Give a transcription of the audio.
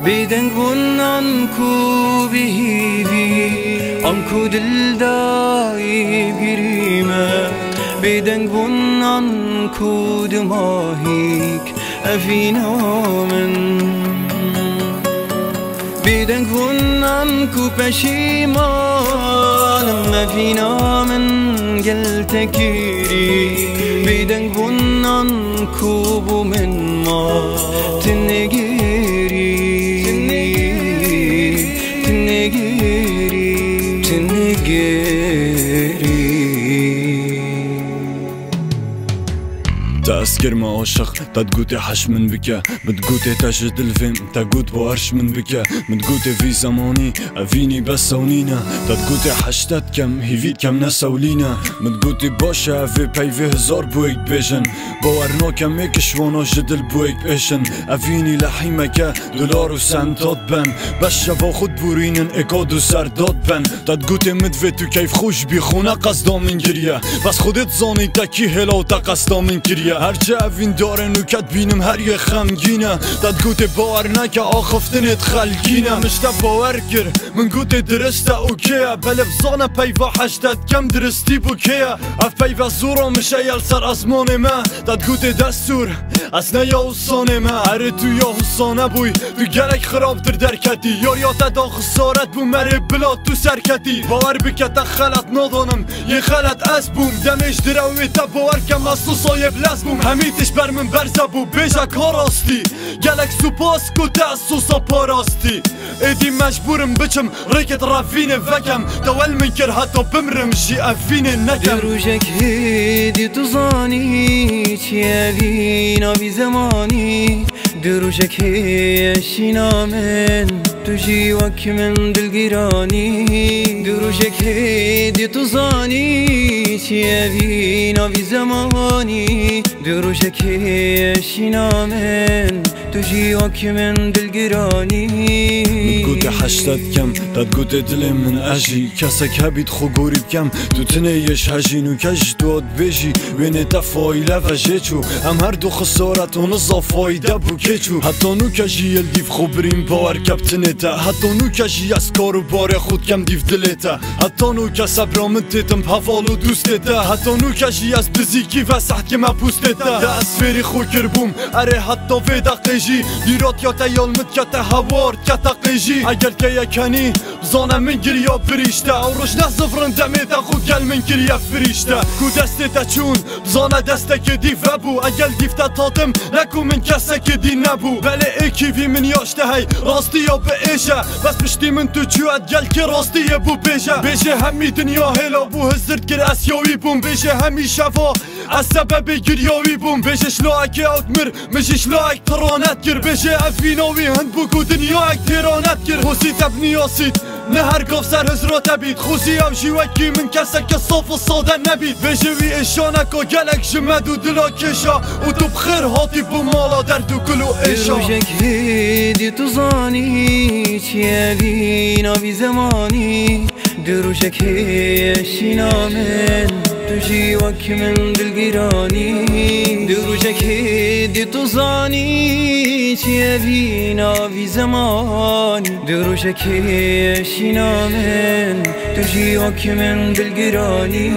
Beden bundan ku bihivi Anku dildai girime Beden bundan ku dimahik Afina men Beden bundan ku peşimanım Afina men gel tekiri Beden bundan ku bu men ma Tinegiri تأذكر ما عاشق تتقوتي حش من بكا بتقوتي تجد الفيم تقوت بوارش من بكا بتقوتي في زماني أفيني بس سونينا تتقوتي حشتت كم هيفيت كم نسولينا بتقوتي باشا في بيفي هزار بويك بيجن باورنا كم يكشوانا جدل بويك بيشن أفيني لحيمكا دولار و سنتات بن بشا با خود بورينن اكاد و سرداد بن تتقوتي مدفي تو كيف خوش بيخونا قصدا من گريا بس خودت زاني تاكي هلا و تا قصدا من گريا هرچه اوین داره نوکت بینم هر یه خمگینه داد گوته باور نکه آخفتنت خلگینه مشتا باور کر من گوته درسته اوکیه بله بزانه پیوه حشتت کم درستی بوکیه اف پیوه زورا میشه یل سر ازمان ما داد گوته دستور از نه یا حسانه ما هره تو یا حسانه بوی تو گلک خراب تر درکتی یاریات دا خسارت بو مره بلاد تو سرکتی باور بکت خلط نادانم یه خلط از بوم دمش دروی تا باور کم از تو سایب لازم همیتش بر من برزه بو بیجا کاراستی گلک سوپاس کو تأسوسا پاراستی ایدی مجبورم بچم ریکت رافینه وکم دول من کر حتی بمرم جی افینه نکم دروجك هيدي تظاني تشيابينا بزماني دروجك هيشينا من تجي وك من دلقراني دروجك هيدي تظاني تشيابينا بزماني دروجك هيشينا من تجي وك من دلقراني بتقوتي حشتت كم تتقوتي دلي من اجي كسك هبيت خقوري بكم تو تنيش هجين وكج دود بيجي وين تفايلة فجيتشو هم هر دو خسارت ونصا فايدة بوكيتشو حتى نو كجي يلديف خبرين باور كابتنتا حتى نو كجي اسكارو بار خود كم ديف دلتا حتى نو كسبرا من تيتم بحفالو دوستتا حتى نو كجي از بزيكي فسحت كما بوستتا دا اسفيري خو كربوم اره حتى في دقيجي ديرات ياتا يالمت كتا هوار كتا قيجي اجل كيا كاني بزانا من گریا فريشتا او روش نزفرن دميتا خو گل من گریا فريشتا كو دستتا چون بزانا دستك ديف ابو اجل ديفتا تاتم لكو من كسك دي نبو بله ايكي في من ياشتا هاي راستي يا بإيشا بس بشتي من تو چوات گل كي راستي يا بو بيجا بيجي همي دنيا هلا بو هزرت گر اسيوي بوم بيجي همي شفا السبب گرياوي بوم بيجي شلاك اوتمر مشي شلاك ترانت گر بيجي افيناوي هند بوكو دنياك تيرانت گر خوسي تبني ياسيت نهر قف سر هزرات بيت خوسي او جيوكي من كسك الصاف الصادة نبيت بيجي اشانك و گلك جمد و دلا كشا و تو بخير هاتي بو مالا درد و كلو ايشا دروجك هيدي تظاني تشيابينا بزماني دروجك هيشينا من تجي وك من دلقراني دروجك هيدي تظاني تشيابينا بزماني دروجك هيشينا من تجي وك من دلقراني